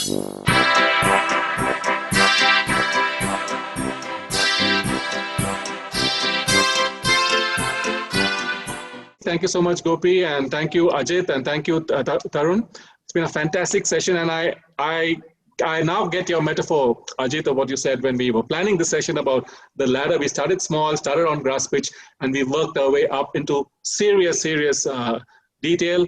Thank you so much, Gopi, and thank you, Ajit, and thank you, Tarun. It's been a fantastic session, and I now get your metaphor, Ajit, of what you said when we were planning the session about the ladder. We started small, started on grass pitch, and we worked our way up into serious detail.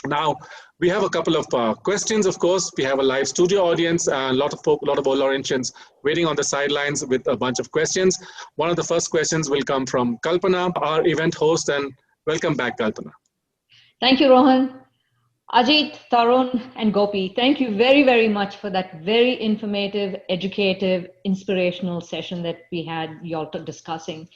Now, we have a couple of questions, of course. We have a live studio audience, and a lot of Old Lawrencians waiting on the sidelines with a bunch of questions. One of the first questions will come from Kalpana, our event host, and welcome back, Kalpana. Thank you, Rohan. Ajit, Tarun, and Gopi, thank you very, very much for that very informative, educative, inspirational session that we had y'all discussing.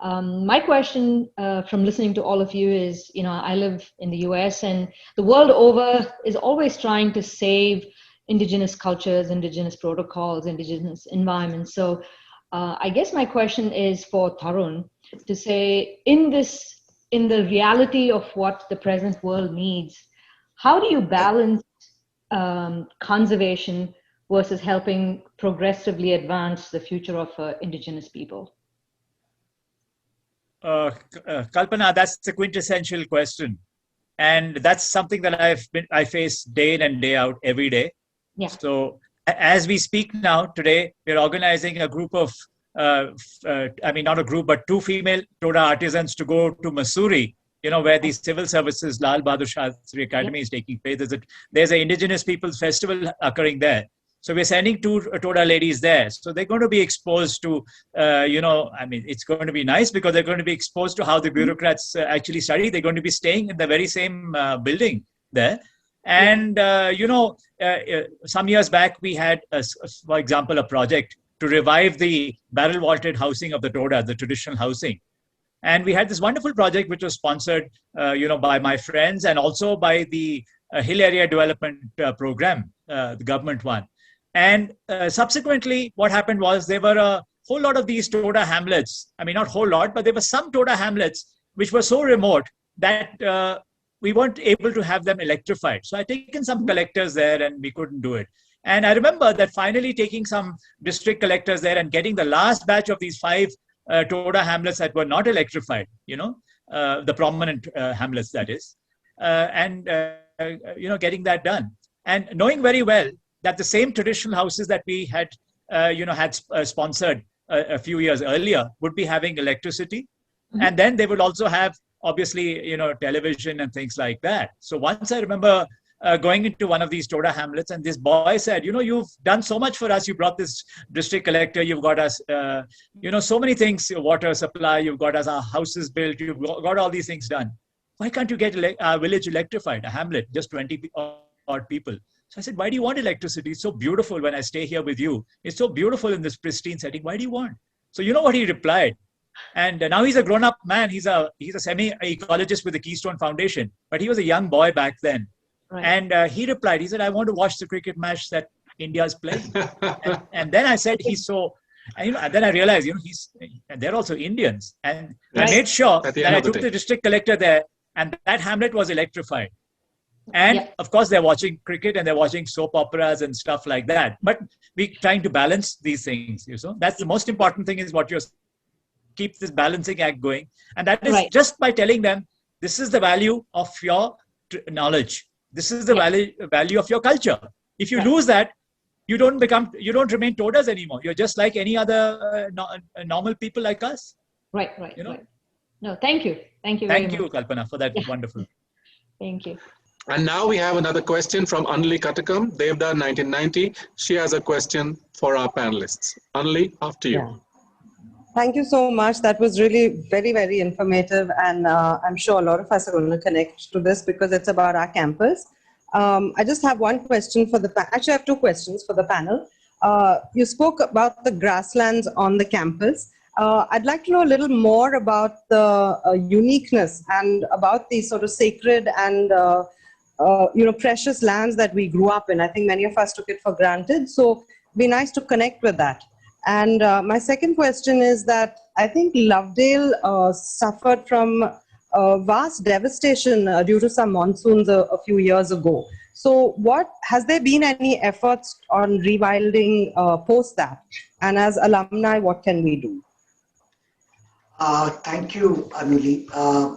My question from listening to all of you is, I live in the US, and the world over is always trying to save indigenous cultures, indigenous protocols, indigenous environments. So I guess my question is for Tarun to say, in the reality of what the present world needs, how do you balance conservation versus helping progressively advance the future of indigenous people? Kalpana, that's the quintessential question. And that's something that I face day in and day out every day. Yeah. So as we speak now, today, we're organizing a group of, not a group, but 2 female Toda artisans to go to Mussoorie, where the Civil Services Lal Bahadur Shastri Academy is taking place. There's an Indigenous Peoples Festival occurring there. So we're sending 2 Toda ladies there. So they're going to be exposed to, it's going to be nice because they're going to be exposed to how the bureaucrats actually study. They're going to be staying in the very same building there. And, some years back, we had, for example, a project to revive the barrel vaulted housing of the Toda, the traditional housing. And we had this wonderful project which was sponsored, by my friends and also by the Hill Area Development Program, the government one. And subsequently, what happened was there were a whole lot of these Toda hamlets. I mean, not whole lot, but there were some Toda hamlets which were so remote that we weren't able to have them electrified. So I taken some collectors there and we couldn't do it. And I remember that finally taking some district collectors there and getting the last batch of these 5 Toda hamlets that were not electrified, the prominent hamlets, that is, getting that done. And knowing very well that the same traditional houses that we had, sponsored a few years earlier would be having electricity. Mm-hmm. And then they would also have, obviously, television and things like that. So once I remember going into one of these Toda hamlets, and this boy said, you've done so much for us. You brought this district collector. You've got us, so many things, water supply. You've got us our houses built. You've got all these things done. Why can't you get our village electrified, a hamlet, just 20 odd people? So I said, why do you want electricity? It's so beautiful when I stay here with you. It's so beautiful in this pristine setting. Why do you want? So you know what he replied? And now he's a grown-up man. He's a semi-ecologist with the Keystone Foundation. But he was a young boy back then. Right. And he replied, he said, I want to watch the cricket match that India's playing. and then I said, and then I realized, and they're also Indians. And I made sure that I took the district collector there, and that hamlet was electrified. And of course, they're watching cricket and they're watching soap operas and stuff like that. But we're trying to balance these things. That's the most important thing, is what you're keep this balancing act going. And that is just by telling them, this is the value of your knowledge. This is the value of your culture. If you lose that, you don't remain Todas anymore. You're just like any other normal people like us. Right. No, thank you. Thank you very much. Thank you, Kalpana, for that. Wonderful. Thank you. And now we have another question from Anli Katakam, Devda 1990. She has a question for our panelists. Anli, after you. Yeah. Thank you so much. That was really very, very informative. And I'm sure a lot of us are going to connect to this because it's about our campus. I just have one question for actually I have 2 questions for the panel. You spoke about the grasslands on the campus. I'd like to know a little more about the uniqueness and about these sort of sacred and precious lands that we grew up in. I think many of us took it for granted. So it'd be nice to connect with that. And my second question is that I think Lovedale suffered from vast devastation due to some monsoons a few years ago. So has there been any efforts on rewilding post that? And as alumni, what can we do? Thank you, Anuli.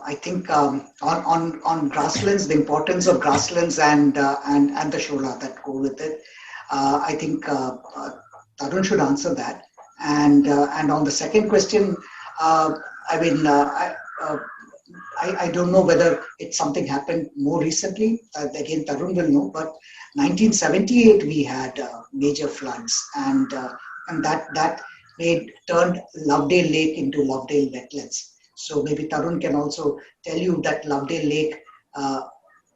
I think on grasslands, the importance of grasslands and the shola that go with it. I think Tarun should answer that. And on the second question, I mean, I don't know whether it's something happened more recently. Again, Tarun will know. But 1978 we had major floods, and that turned Lovedale Lake into Lovedale wetlands. So maybe Tarun can also tell you that Lovedale Lake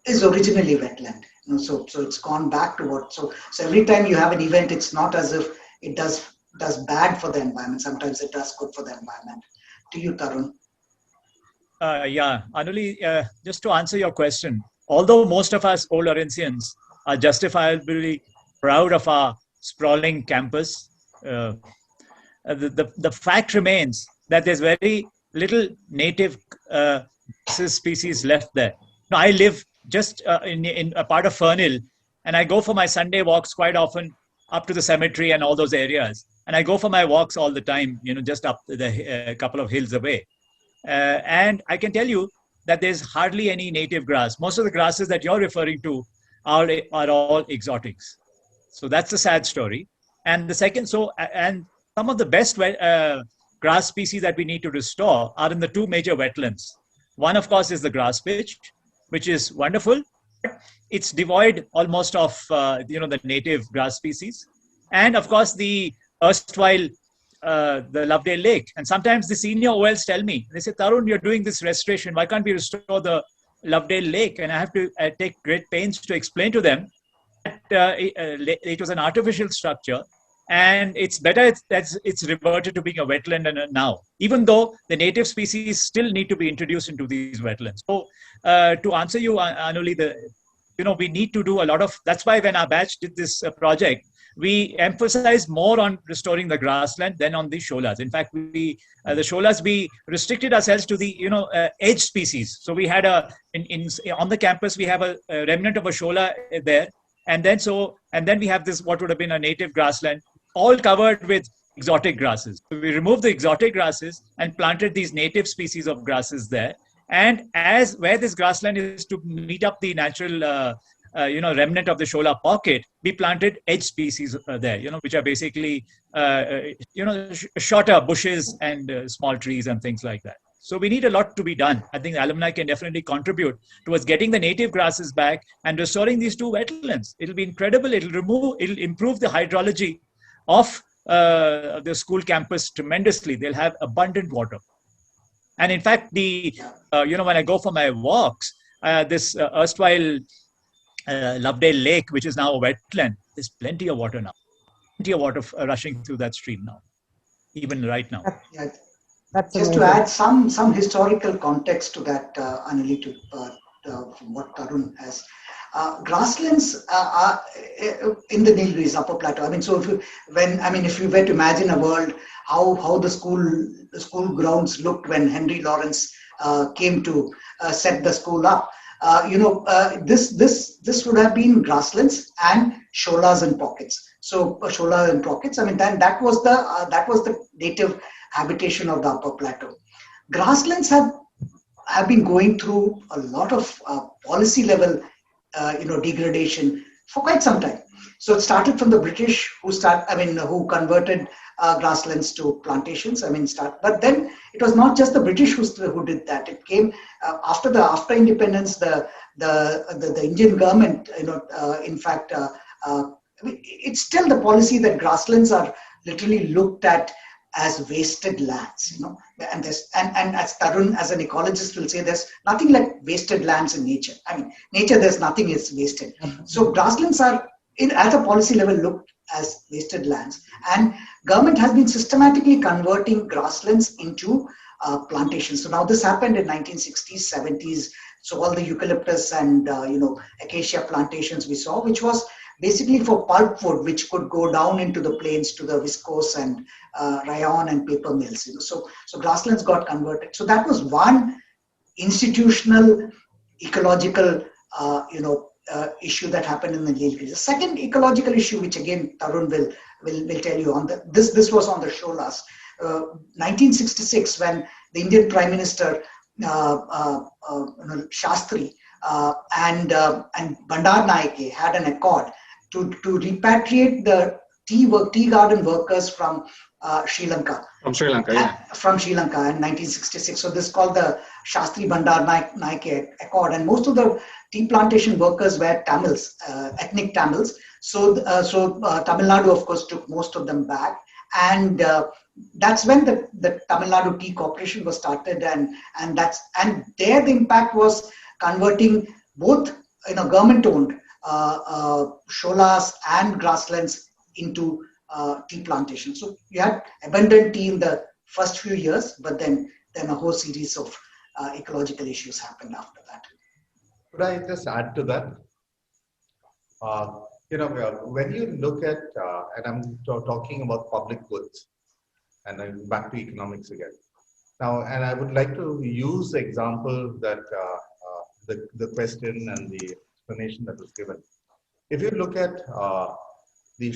is originally wetland. So it's gone back to what. So every time you have an event, it's not as if it does bad for the environment. Sometimes it does good for the environment. To you, Tarun. Yeah, Anuli, just to answer your question, although most of us Old Lawrencians are justifiably proud of our sprawling campus, the fact remains that there's very little native species left there. Now, I live just in a part of Fernhill, and I go for my Sunday walks quite often up to the cemetery and all those areas. And I go for my walks all the time, just up the couple of hills away. And I can tell you that there's hardly any native grass. Most of the grasses that you're referring to are all exotics. So that's a sad story. And the second, and some of the best grass species that we need to restore are in the two major wetlands. One, of course, is the grass pitch, which is wonderful. It's devoid almost of the native grass species. And of course, the erstwhile the Lovedale Lake. And sometimes the senior OLs tell me, they say, Tarun, you're doing this restoration. Why can't we restore the Lovedale Lake? And I have to take great pains to explain to them that it was an artificial structure. And it's better that it's reverted to being a wetland now, even though the native species still need to be introduced into these wetlands. So to answer you, Anuli, we need to do a lot of, that's why when our batch did this project, we emphasized more on restoring the grassland than on the sholas. In fact, the sholas, we restricted ourselves to the edge species. So we had on the campus, we have a remnant of a shola there. And then we have this, what would have been a native grassland, all covered with exotic grasses. So we removed the exotic grasses and planted these native species of grasses there. And where this grassland is to meet up the natural remnant of the shola pocket, we planted edge species there, which are basically, shorter bushes and small trees and things like that. So we need a lot to be done. I think the alumni can definitely contribute towards getting the native grasses back and restoring these two wetlands. It'll be incredible. It'll improve the hydrology of the school campus tremendously. They'll have abundant water. And in fact, when I go for my walks, this erstwhile Lovedale Lake, which is now a wetland, there's plenty of water now. Plenty of water rushing through that stream now, even right now. Yeah. Just to add some historical context to that, Anili, to what Tarun has. Grasslands are in the Nilgiris upper plateau. I mean, so if you were to imagine a world, how the school grounds looked when Henry Lawrence came to set the school up. This would have been grasslands and sholas and pockets. So shola and pockets. I mean, then that was the native habitation of the upper plateau. Grasslands have been going through a lot of policy level, degradation for quite some time. So it started from the British who converted grasslands to plantations. But then it was not just the British who did that. It came after independence. The Indian government, it's still the policy that grasslands are literally looked at as wasted lands, and as Tarun, as an ecologist, will say, there's nothing like wasted lands in nature. I mean, nature, there's nothing is wasted. So grasslands are, at a policy level, looked as wasted lands, and government has been systematically converting grasslands into plantations. So now this happened in 1960s, 70s. So all the eucalyptus and acacia plantations we saw, which was basically for pulpwood, which could go down into the plains to the viscose and rayon and paper mills. So grasslands got converted. So that was one institutional ecological issue that happened in the Nilgiris. The second ecological issue, which again Tarun will tell you on this was on the Sholas. 1966, when the Indian Prime Minister Shastri and Bandar Naike had an accord to repatriate the tea garden workers from Sri Lanka. From Sri Lanka, yeah. From Sri Lanka in 1966. So this is called the Shastri Bandar Naike Accord, and most of the tea plantation workers were Tamils, ethnic Tamils. So Tamil Nadu, of course, took most of them back, and that's when the Tamil Nadu Tea Corporation was started, and there the impact was converting both government-owned sholas and grasslands into tea plantations. So you had abundant tea in the first few years, but then a whole series of ecological issues happened after that. Could I just add to that? When you look at, and I'm talking about public goods, and I'm back to economics again. Now, and I would like to use the example that the question and the explanation that was given. If you look at the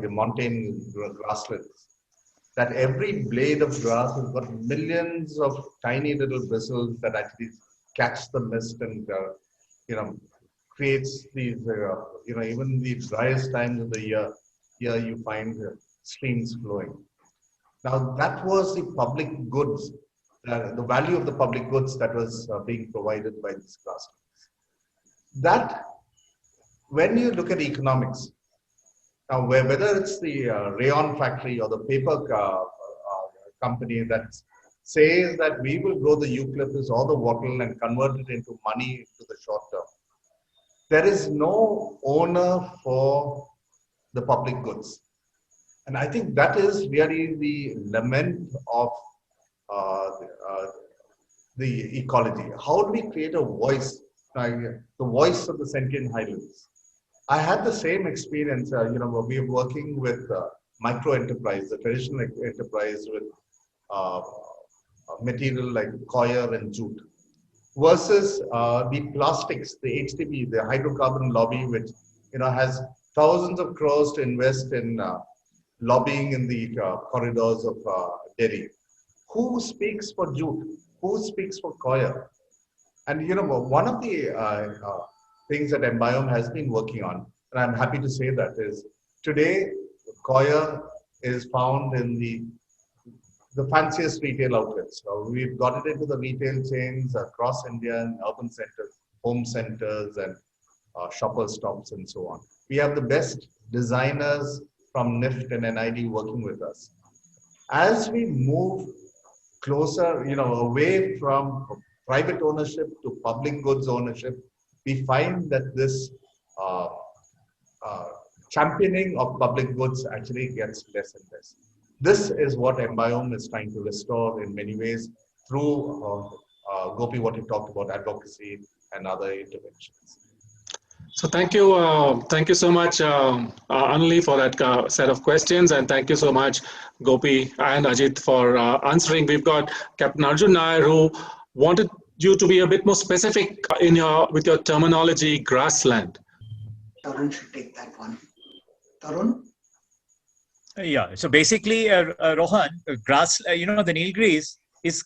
the montane grasslands, that every blade of grass has got millions of tiny little bristles that actually catch the mist and creates these even the driest times of the year. Here you find streams flowing. Now that was the public goods, the value of the public goods that was being provided by these grasslands. That, when you look at economics, now whether it's the rayon factory or the paper company that says that we will grow the eucalyptus or the wattle and convert it into money into the short term, there is no owner for the public goods. And I think that is really the lament of the ecology. How do we create a voice, the voice of the sentient highlands? I had the same experience, we were working with micro enterprise, the traditional enterprise with material like coir and jute, versus the plastics, the HTB, the hydrocarbon lobby, which has thousands of crores to invest in lobbying in the corridors of Delhi. Who speaks for jute? Who speaks for coir? And one of the things that Embiome has been working on, and I'm happy to say that, is today coir is found in the fanciest retail outlets. So we've got it into the retail chains across India and urban centers, home centers, and shopper stops and so on. We have the best designers from NIFT and NID working with us. As we move closer, away from private ownership to public goods ownership, we find that this championing of public goods actually gets less and less. This is what Embiome is trying to restore in many ways through, Gopi, what you talked about, advocacy and other interventions. So thank you so much, Anali, for that set of questions, and thank you so much, Gopi and Ajit, for answering. We've got Captain Arjun Nair, who wanted you to be a bit more specific with your terminology, grassland. Tarun should take that one. Tarun? Yeah, so basically, Rohan, the Nilgiris is,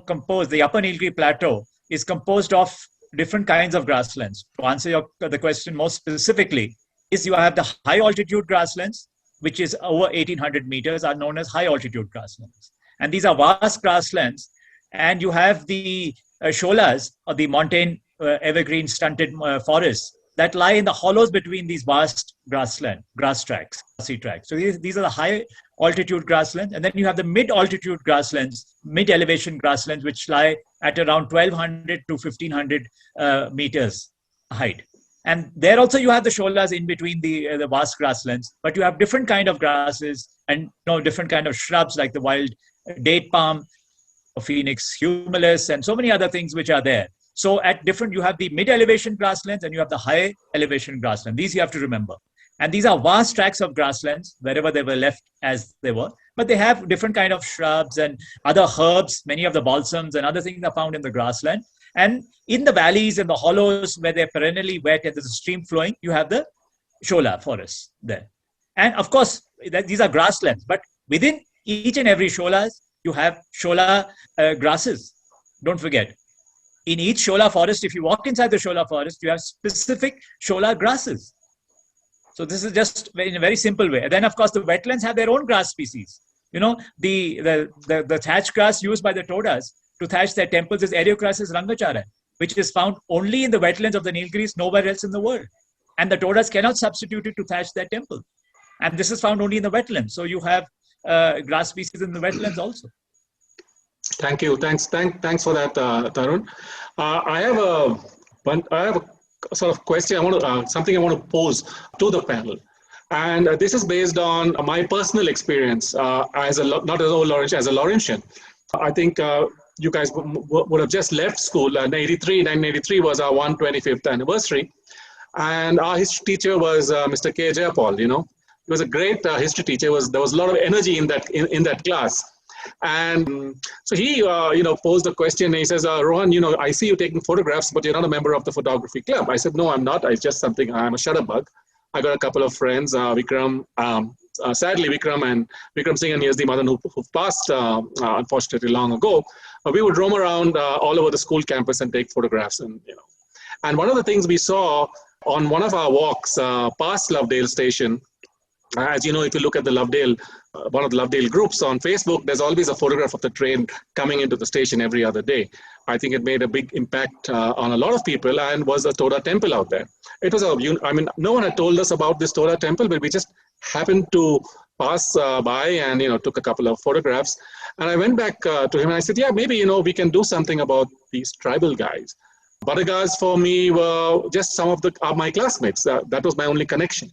composed, the upper Nilgiri plateau is composed of different kinds of grasslands. To answer the question more specifically, is you have the high altitude grasslands, which is over 1800 meters, are known as high altitude grasslands. And these are vast grasslands. And you have the sholas, or the montane evergreen stunted forests, that lie in the hollows between these vast grass tracts, grassy tracts. So these are the high altitude grasslands. And then you have the mid altitude grasslands, mid elevation grasslands, which lie at around 1200 to 1500 meters height. And there also you have the sholas in between the vast grasslands, but you have different kind of grasses and different kind of shrubs like the wild date palm, Phoenix humilis, and so many other things which are there. So at different, you have the mid-elevation grasslands and you have the high elevation grassland. These you have to remember. And these are vast tracts of grasslands wherever they were left as they were. But they have different kind of shrubs and other herbs. Many of the balsams and other things are found in the grassland. And in the valleys and the hollows where they're perennially wet and there's a stream flowing, you have the shola forests there. And of course, these are grasslands, but within each and every sholas, you have shola grasses. Don't forget. In each shola forest, if you walk inside the shola forest, you have specific shola grasses. So this is just in a very simple way. And then, of course, the wetlands have their own grass species. You know, the thatch grass used by the Todas to thatch their temples is Eriocrassus rangachara, which is found only in the wetlands of the Nilgiris, nowhere else in the world. And the Todas cannot substitute it to thatch their temple. And this is found only in the wetlands. So you have grass species in the wetlands also. Thank you. Thanks for that, Tarun. I have a sort of question. Something I want to pose to the panel, and this is based on my personal experience not as Old Lawrentian, as a Lawrentian. I think you guys would have just left school. 1983 was our 125th anniversary, and our history teacher was Mr. K. Jayapal. You know, he was a great history teacher. There was a lot of energy in that class. And so he, posed a question. And he says, Rohan, I see you taking photographs, but you're not a member of the photography club. I said, no, I'm not. I'm a shutterbug. I got a couple of friends, Vikram, sadly Vikram Singh and Yazdi Madan, who passed, unfortunately, long ago. We would roam around all over the school campus and take photographs. And one of the things we saw on one of our walks past Lovedale Station, as you know, if you look at the Lovedale, one of the Lovedale groups on Facebook, there's always a photograph of the train coming into the station every other day. I think it made a big impact on a lot of people, and was a Toda temple out there. It was no one had told us about this Toda temple, but we just happened to pass by and, took a couple of photographs. And I went back to him and I said, yeah, maybe, we can do something about these tribal guys. Badagas for me were just some of my classmates. That was my only connection.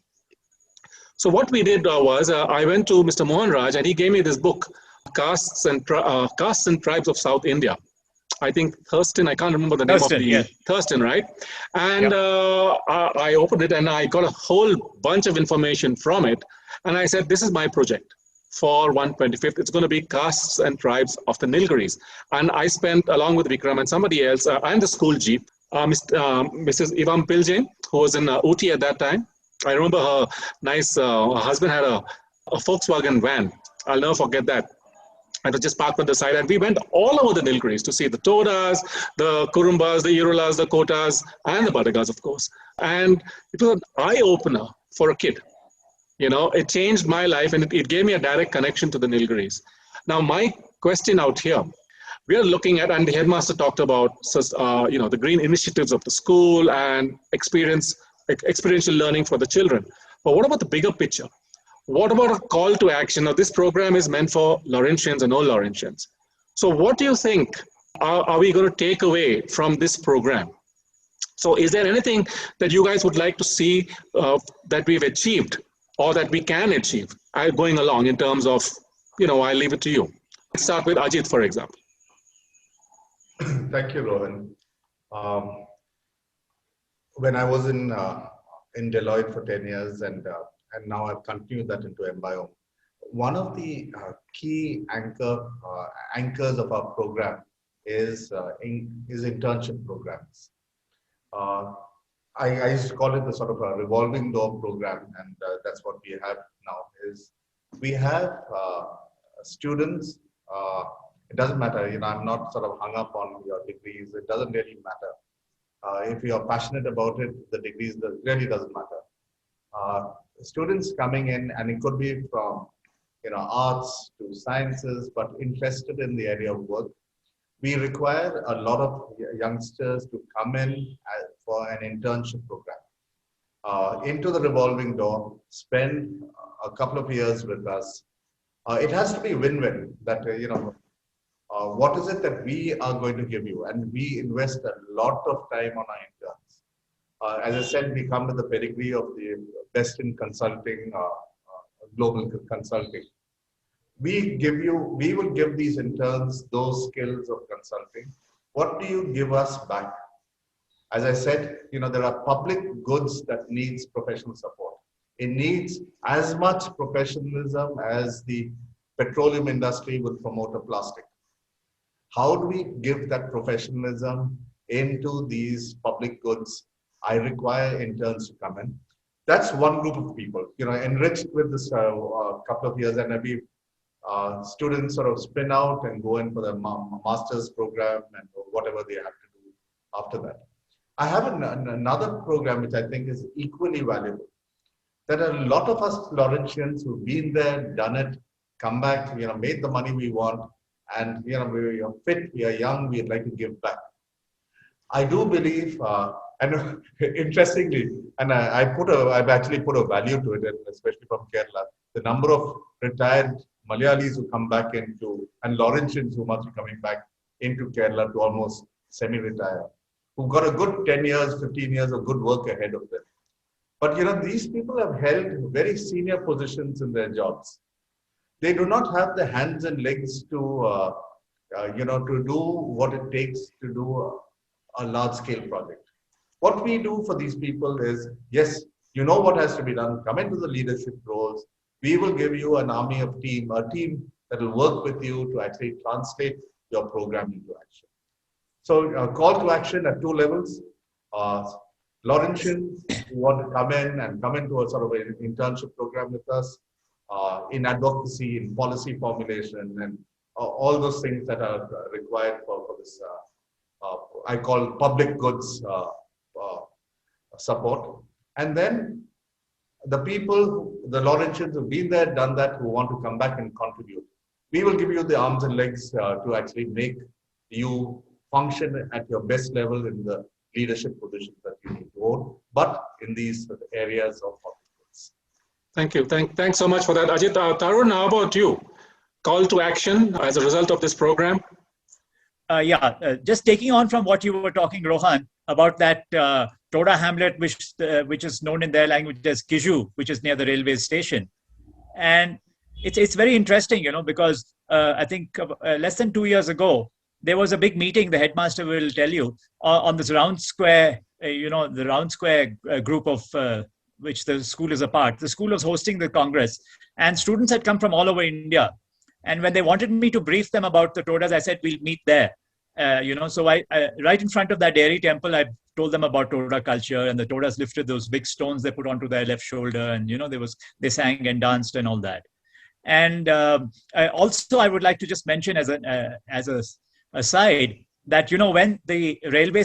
So what we did was I went to Mr. Mohan Raj, and he gave me this book, Castes and Tribes of South India. I think Thurston, I can't remember the name of the, yeah. Thurston, right? And I opened it and I got a whole bunch of information from it. And I said, this is my project for 125th. It's going to be Castes and Tribes of the Nilgiris. And I spent, along with Vikram and somebody else, and the school jeep, Mrs. Ivam Piljain, who was in Ooty at that time. I remember her her husband had a Volkswagen van. I'll never forget that. And it was just parked on the side. And we went all over the Nilgiris to see the Todas, the Kurumbas, the Irulas, the Kotas, and the Badagas, of course. And it was an eye-opener for a kid. It changed my life, and it gave me a direct connection to the Nilgiris. Now, my question out here, we are looking at, and the headmaster talked about, the green initiatives of the school and experiential learning for the children. But what about the bigger picture? What about a call to action? Now, this program is meant for Lawrentians and Old Lawrentians. So what do you think are we going to take away from this program? So is there anything that you guys would like to see that we've achieved or that we can achieve going along in terms of, I'll leave it to you. Let's start with Ajit, for example. Thank you, Rohan. When I was in Deloitte for 10 years and now I've continued that into MBiome, one of the key anchors of our program is internship programs. I used to call it the sort of a revolving door program, and that's what we have now. Is we have students. It doesn't matter. I'm not sort of hung up on your degrees. It doesn't really matter. If you are passionate about it, the degrees really doesn't matter. Students coming in, and it could be from arts to sciences, but interested in the area of work. We require a lot of youngsters to come in for an internship program. Into the revolving door, spend a couple of years with us. It has to be win-win. That what is it that we are going to give you? And we invest a lot of time on our interns. As I said, we come with the pedigree of the best in consulting, global consulting. We will give these interns those skills of consulting. What do you give us back? As I said, there are public goods that needs professional support. It needs as much professionalism as the petroleum industry would promote a plastic. How do we give that professionalism into these public goods, I require interns to come in. That's one group of people, enriched with this couple of years, and maybe students sort of spin out and go in for the master's program and whatever they have to do after that. I have another program which I think is equally valuable. There are a lot of us Lawrencians who've been there, done it, come back, made the money we want, and we are fit, we are young, we'd like to give back. I do believe, and interestingly, and I've actually put a value to it, especially from Kerala, the number of retired Malayalis who come back into, and Lawrencians who must be coming back into Kerala to almost semi-retire, who've got a good 10 years, 15 years of good work ahead of them. But these people have held very senior positions in their jobs. They do not have the hands and legs to, to do what it takes to do a large-scale project. What we do for these people is, yes, you know what has to be done. Come into the leadership roles. We will give you an army of team, a team that will work with you to actually translate your program into action. So, call to action at two levels. Lawrencians who want to come into a sort of an internship program with us in advocacy, in policy formulation, and all those things that are required for this, I call public goods support. And then the people, the Lawrencians who've been there, done that, who want to come back and contribute. We will give you the arms and legs to actually make you function at your best level in the leadership positions that you need to own, but in these areas of public goods. Thank you. Thanks so much for that. Ajit, Tarun, how about you? Call to action as a result of this program? Just taking on from what you were talking, Rohan, about that Toda hamlet, which is known in their language as Kiju, which is near the railway station. And it's very interesting, because I think less than 2 years ago, there was a big meeting, the headmaster will tell you, on this round square, the round square group of which the school is a part. The school was hosting the Congress, and students had come from all over India. And when they wanted me to brief them about the Todas, I said, we'll meet there. So I right in front of that dairy temple, I told them about Toda culture, and the Todas lifted those big stones they put onto their left shoulder, and they sang and danced and all that. And also, I would like to just mention as a aside that when the railway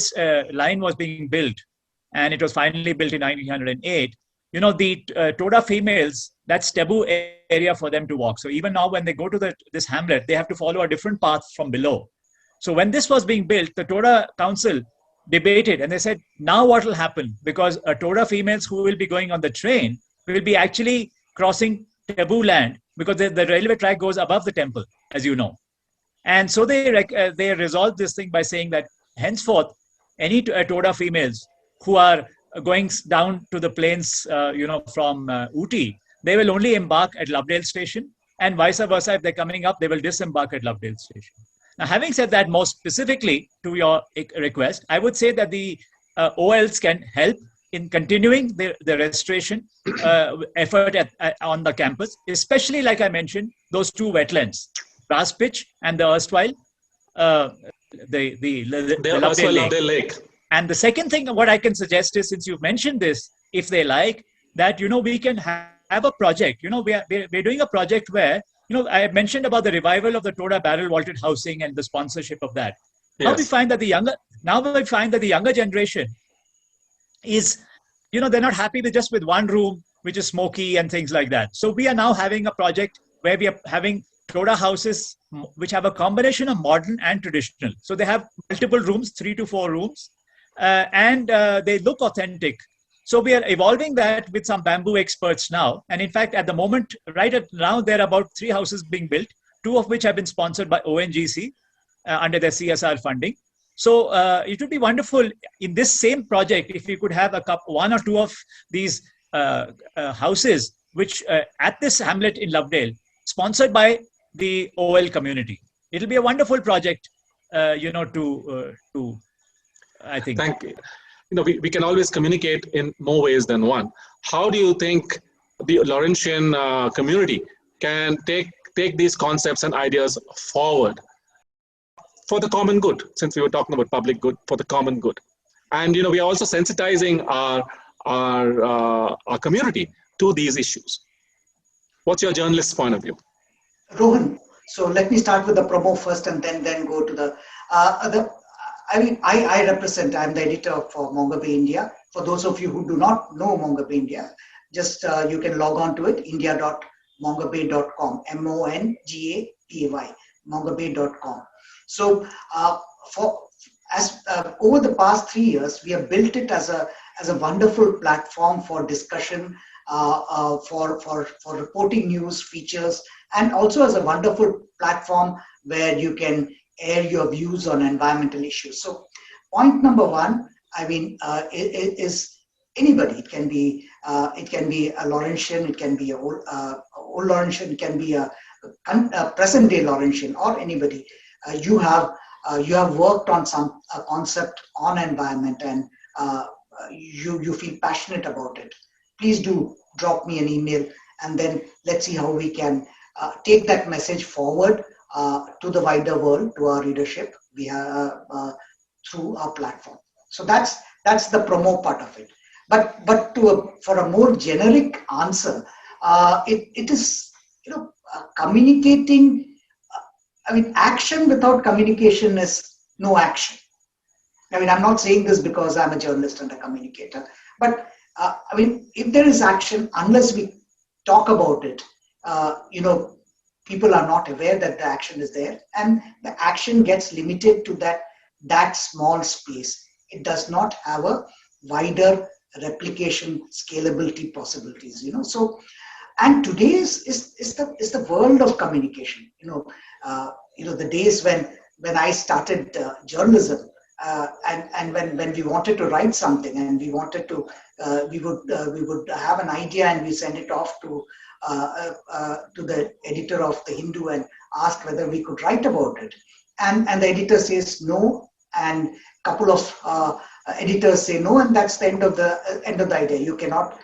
line was being built, and it was finally built in 1908, the Toda females, that's taboo area for them to walk. So even now, when they go to this hamlet, they have to follow a different path from below. So when this was being built, the Toda council debated, and they said, now what will happen? Because Toda females who will be going on the train will be actually crossing taboo land, because the railway track goes above the temple, as you know. And so they resolved this thing by saying that henceforth, any Toda females who are going down to the plains, from Ooty, they will only embark at Lovedale Station, and vice versa. If they're coming up, they will disembark at Lovedale Station. Now, having said that, more specifically to your request, I would say that the OLs can help in continuing the restoration effort on the campus, especially, like I mentioned, those two wetlands, Grass Pitch and the erstwhile Lovedale Lake. And the second thing, what I can suggest is, since you've mentioned this, if they like, that we can have a project. We're doing a project where I mentioned about the revival of the Toda barrel vaulted housing and the sponsorship of that. Yes. Now we find that the younger generation is, they're not happy with just with one room, which is smoky and things like that. So we are now having a project where we are having Toda houses which have a combination of modern and traditional. So they have multiple rooms, 3 to 4 rooms, and they look authentic. So we are evolving that with some bamboo experts now. And in fact, at the moment, now, there are about 3 houses being built, 2 of which have been sponsored by ONGC under their CSR funding. So it would be wonderful in this same project if we could have 1 or 2 of these houses, which at this hamlet in Lovedale, sponsored by the OL community. It'll be a wonderful project, to I think. Thank you. We can always communicate in more ways than one. How do you think the Lawrencian community can take these concepts and ideas forward? for the common good, since we were talking about public good, for the common good. And we are also sensitizing our community to these issues. What's your journalist's point of view? Rohan, so let me start with the promo first and then go to the I represent, I'm the editor for Mongabay India. For those of you who do not know Mongabay India, just you can log on to it, india.mongabay.com, MONGAPAY, mongabay.com. So over the past 3 years, we have built it as a wonderful platform for discussion, for reporting news features, and also as a wonderful platform where you can air your views on environmental issues. So point number one, I mean, is anybody. It can be a Lawrentian, it can be a Old Lawrentian, it can be a present day Lawrentian, or anybody. You have worked on some concept on environment, and you feel passionate about it. Please do drop me an email, and then let's see how we can take that message forward to the wider world, to our readership, through our platform. So that's the promo part of it. But for a more generic answer, it is communicating. I mean, action without communication is no action. I mean, I'm not saying this because I'm a journalist and a communicator, but I mean, if there is action, unless we talk about it, people are not aware that the action is there, and the action gets limited to that small space. It does not have a wider replication scalability possibilities. So, and today is the world of communication. The days when I started journalism, and when we wanted to write something, and we wanted to, we would have an idea, and we send it off to the editor of the Hindu and ask whether we could write about it, and the editor says no, and a couple of editors say no, and that's the end of the idea. You cannot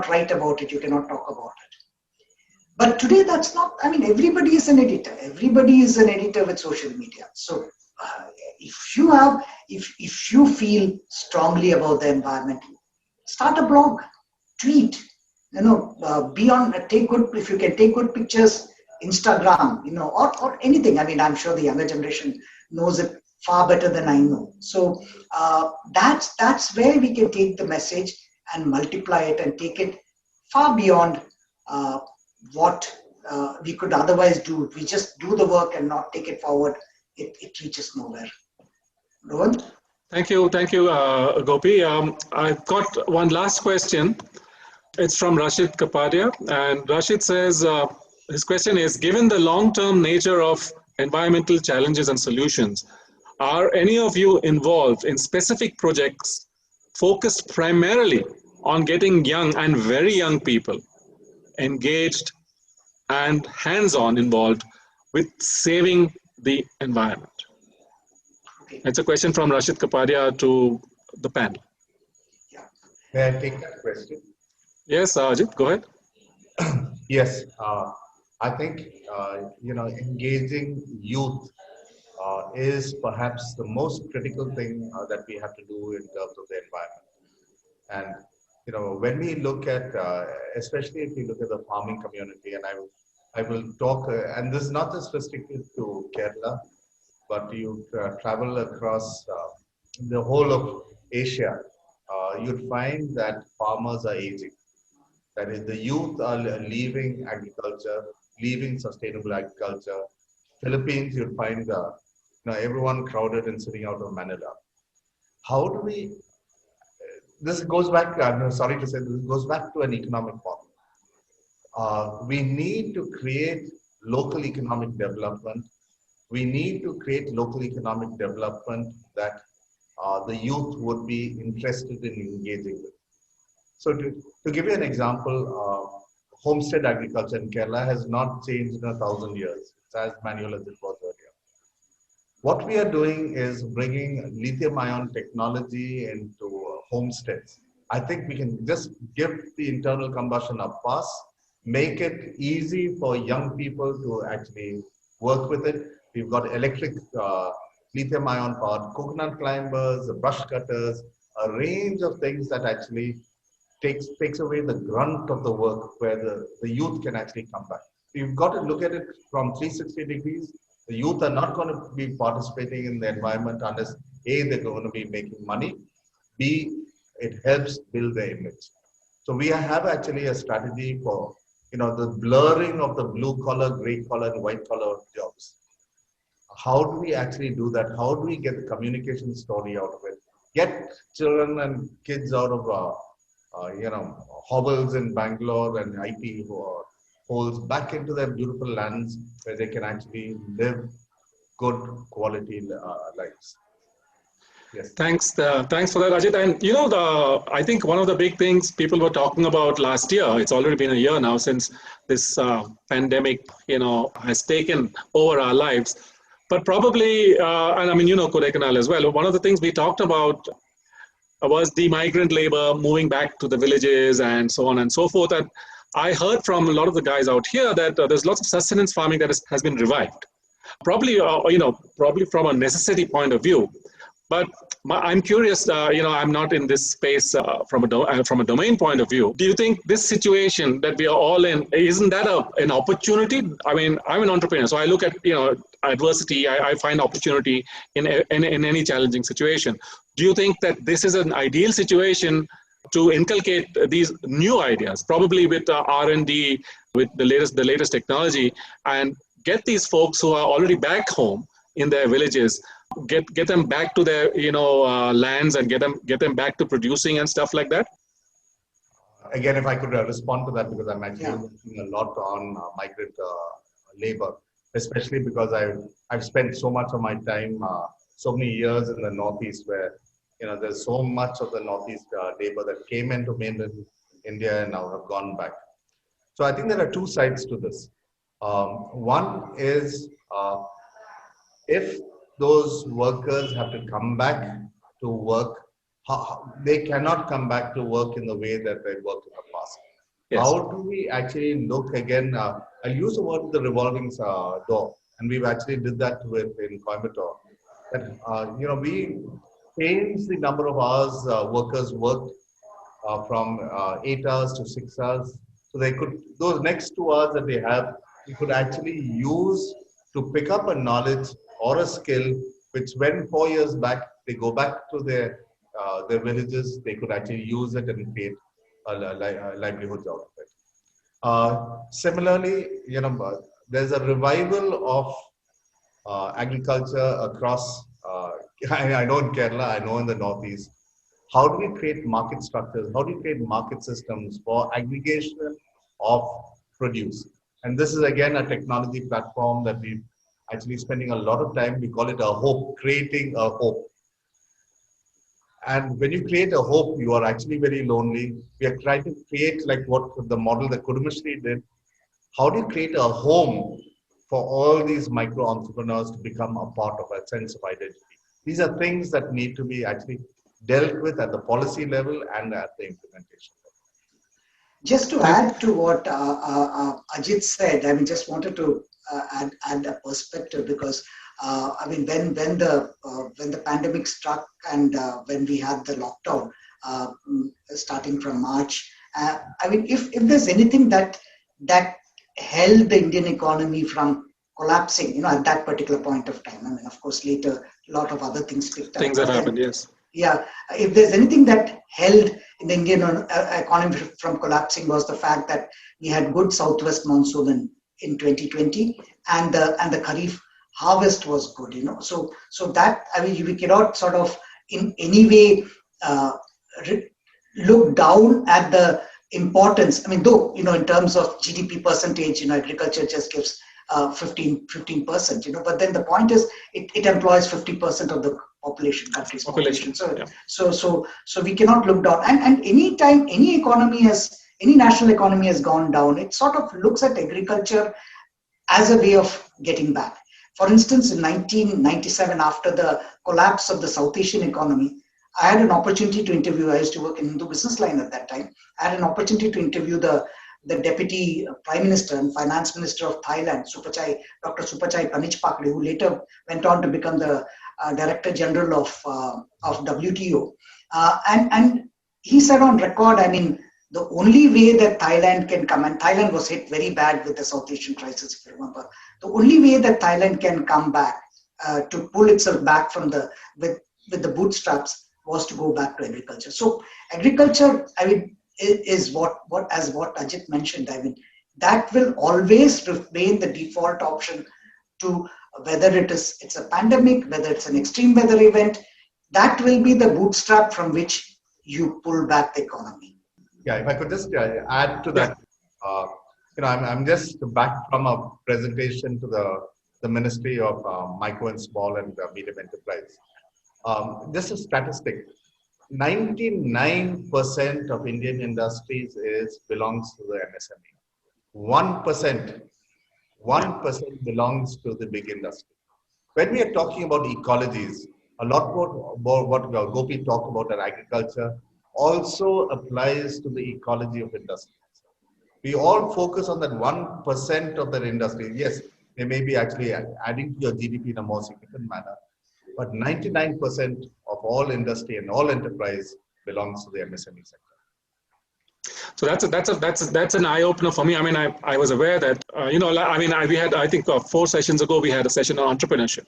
write about it, you cannot talk about it. But today that's not. I mean, everybody is an editor. Everybody is an editor with social media. So if you feel strongly about the environment, start a blog, tweet. Be on. If you can take good pictures, Instagram. Or anything. I mean, I'm sure the younger generation knows it far better than I know. So that's where we can take the message and multiply it and take it far beyond what we could otherwise do. If we just do the work and not take it forward, it reaches nowhere. Rohan? Thank you, Gopi. I've got one last question. It's from Rashid Kapadia, and Rashid says, his question is, given the long-term nature of environmental challenges and solutions, are any of you involved in specific projects focused primarily on getting young and very young people engaged and hands-on involved with saving the environment? Okay. It's a question from Rashid Kapadia to the panel. Yeah. May I take that question? Yes, Ajit, go ahead. Yes, I think engaging youth is perhaps the most critical thing that we have to do in terms of the environment. And when we look at, especially if we look at the farming community, and I will talk, and this is not just restricted to Kerala, but you travel across the whole of Asia, you'd find that farmers are aging. That is, the youth are leaving agriculture, leaving sustainable agriculture. Philippines, you'd find everyone crowded and sitting out of Manila. How do we? This goes back. I'm sorry to say, this goes back to an economic model. We need to create local economic development. We need to create local economic development that the youth would be interested in engaging with. So to give you an example, homestead agriculture in Kerala has not changed in 1,000 years. It's as manual as it was earlier. What we are doing is bringing lithium-ion technology into homesteads. I think we can just give the internal combustion a pass, make it easy for young people to actually work with it. We've got electric lithium ion powered coconut climbers, brush cutters, a range of things that actually takes away the grunt of the work where the youth can actually come back. You've got to look at it from 360 degrees. The youth are not going to be participating in the environment unless A, they're going to be making money, B, it helps build their image. So we have actually a strategy for the blurring of the blue collar, gray collar, and white collar jobs. How do we actually do that? How do we get the communication story out of it? Get children and kids out of hovels in Bangalore and IT holes back into their beautiful lands where they can actually live good quality lives. Yes. Thanks for that, Ajit. And I think one of the big things people were talking about last year, it's already been a year now since this pandemic, has taken over our lives. But probably, and I mean, Kodaikanal as well. One of the things we talked about was the migrant labor moving back to the villages and so on and so forth. And I heard from a lot of the guys out here that there's lots of sustenance farming that has been revived. Probably from a necessity point of view. But I'm curious, I'm not in this space from a domain point of view. Do you think this situation that we are all in, isn't that an opportunity? I mean, I'm an entrepreneur, so I look at, adversity, I find opportunity in any challenging situation. Do you think that this is an ideal situation to inculcate these new ideas, probably with R&D, with the latest technology, and get these folks who are already back home in their villages, get them back to their lands and get them back to producing and stuff like that? Again, if I could respond to that, because I'm actually working a lot on migrant labor, especially because I've spent so much of my time, so many years in the Northeast, where there's so much of the Northeast labor that came into mainland India and now have gone back. So I think there are two sides to this. One is if those workers have to come back to work, they cannot come back to work in the way that they worked in the past. Yes. How do we actually look again? I'll use the word the revolving door, and we've actually did that in Coimbatore. That we changed the number of hours workers worked from 8 hours to 6 hours, so they could those next 2 hours that they have, we could actually use to pick up a knowledge or a skill, which when 4 years back, they go back to their villages, they could actually use it and create a livelihood out of it. Similarly, there's a revival of agriculture across, I know in Kerala, I know in the Northeast. How do we create market structures? How do we create market systems for aggregation of produce? And this is again a technology platform that we've actually spending a lot of time. We call it a hope, creating a hope. And when you create a hope, you are actually very lonely. We are trying to create like what the model that Kudumashri did. How do you create a home for all these micro entrepreneurs to become a part of a sense of identity? These are things that need to be actually dealt with at the policy level and at the implementation level. Just to add to what Ajit said, I mean, just wanted to add a perspective, because when the pandemic struck and when we had the lockdown starting from March, if there's anything that held the Indian economy from collapsing, at that particular point of time. I mean, of course, later a lot of other things picked up. Things that happened, yes. Yeah, if there's anything that held the Indian economy from collapsing, was the fact that we had good southwest monsoon in 2020, and the Kharif harvest was good. So that, we cannot sort of in any way look down at the importance. I mean, though in terms of GDP percentage, agriculture just gives 15%. But then the point is, it employs 50% of the country's population. So we cannot look down. And any time any national economy has gone down, it sort of looks at agriculture as a way of getting back. For instance, in 1997, after the collapse of the South Asian economy, I had an opportunity to interview. I used to work in Hindu Business Line at that time. I had an opportunity to interview the the Deputy Prime Minister and Finance Minister of Thailand, Dr. Supachai Panichpakde, who later went on to become the Director General of WTO. And he said on record, I mean, the only way that Thailand can come, and Thailand was hit very bad with the South Asian crisis, if you remember, the only way that Thailand can come back to pull itself back from with the bootstraps was to go back to agriculture. So agriculture, I mean, is what Ajit mentioned. I mean, that will always remain the default option to whether it's a pandemic, whether it's an extreme weather event, that will be the bootstrap from which you pull back the economy. Yeah, if I could just add to that, I'm just back from a presentation to the Ministry of Micro and Small and Medium Enterprise. Just a statistic, 99% of Indian industries belongs to the MSME. 1% belongs to the big industry. When we are talking about ecologies, a lot more what Gopi talked about in agriculture also applies to the ecology of industries. We all focus on that 1% of that industry. Yes, they may be actually adding to your GDP in a more significant manner, but 99% of all industry and all enterprise belongs to the MSME sector. So that's an eye opener for me. I mean, I was aware that we had, I think 4 sessions ago we had a session on entrepreneurship,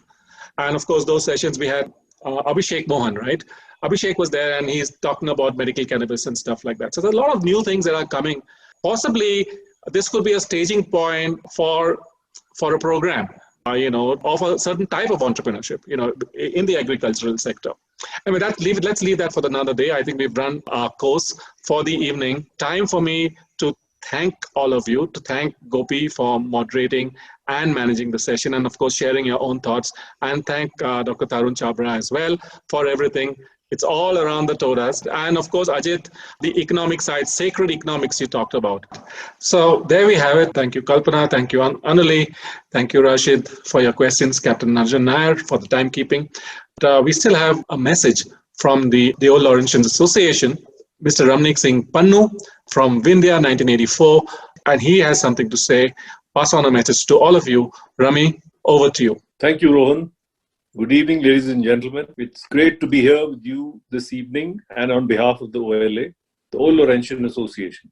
and of course those sessions we had Abhishek Mohan, right? Abhishek was there and he's talking about medical cannabis and stuff like that. So there's a lot of new things that are coming. Possibly this could be a staging point for a program, of a certain type of entrepreneurship, in the agricultural sector. I mean, let's leave that for another day. I think we've run our course for the evening. Time for me to thank all of you, to thank Gopi for moderating and managing the session, and of course sharing your own thoughts, and thank Dr. Tarun Chabra as well for everything. It's all around the Todas. And of course, Ajit, the economic side, sacred economics you talked about. So there we have it. Thank you, Kalpana. Thank you, Anuli. Thank you, Rashid, for your questions. Captain Arjun Nair for the timekeeping. We still have a message from the Old Lawrencians Association, Mr. Ramneek Singh Pannu from Vindhya 1984. And he has something to say. Pass on a message to all of you. Rami, over to you. Thank you, Rohan. Good evening, ladies and gentlemen. It's great to be here with you this evening and on behalf of the OLA, the Old Lawrencians Association.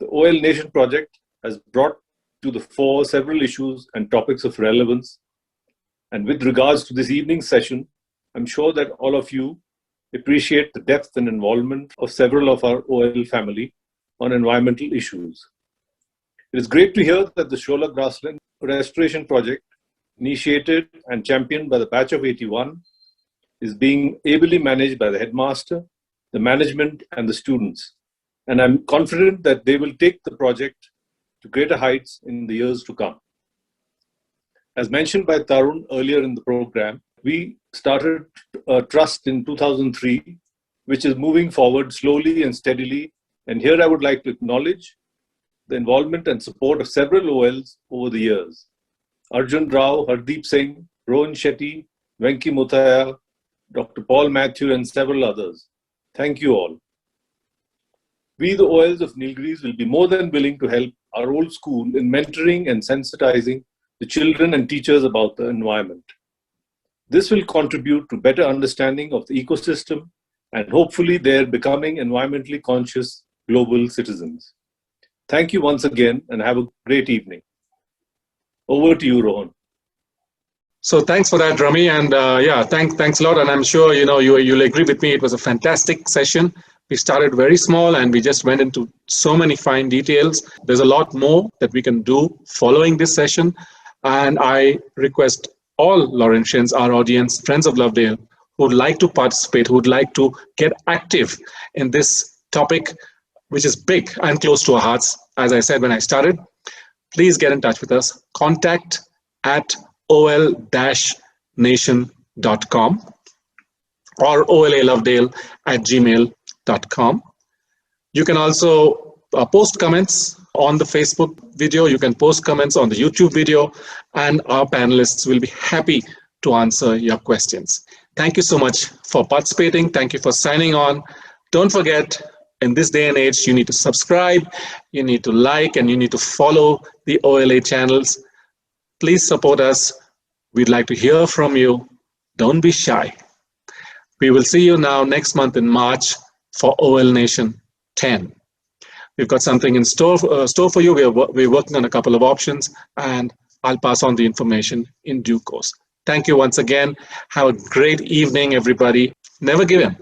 The OL Nation project has brought to the fore several issues and topics of relevance. And with regards to this evening's session, I'm sure that all of you appreciate the depth and involvement of several of our OL family on environmental issues. It is great to hear that the Shola Grassland Restoration Project, initiated and championed by the batch of 81, is being ably managed by the headmaster, the management, and the students. And I'm confident that they will take the project to greater heights in the years to come. As mentioned by Tarun earlier in the program, we started a trust in 2003, which is moving forward slowly and steadily. And here I would like to acknowledge the involvement and support of several OLs over the years. Arjun Rao, Hardeep Singh, Rohan Shetty, Venki Muthaya, Dr. Paul Matthew, and several others. Thank you all. We, the OLs of Nilgiris, will be more than willing to help our old school in mentoring and sensitizing the children and teachers about the environment. This will contribute to better understanding of the ecosystem and hopefully their becoming environmentally conscious global citizens. Thank you once again and have a great evening. Over to you, Rohan. So thanks for that, Rami, and thanks a lot. And I'm sure you'll agree with me. It was a fantastic session. We started very small and we just went into so many fine details. There's a lot more that we can do following this session, and I request all Lawrencians, our audience, friends of Lovedale, who would like to participate, who would like to get active in this topic, which is big and close to our hearts. As I said when I started, please get in touch with us. contact@ol-nation.com or olalovedale@gmail.com. You can also post comments on the Facebook video. You can post comments on the YouTube video, and our panelists will be happy to answer your questions. Thank you so much for participating. Thank you for signing on. Don't forget, in this day and age, you need to subscribe, you need to like, and you need to follow the OLA channels. Please support us. We'd like to hear from you. Don't be shy. We will see you now next month in March for OL Nation 10. We've got something in store for you. We're working on a couple of options, and I'll pass on the information in due course. Thank you once again. Have a great evening, everybody. Never give in.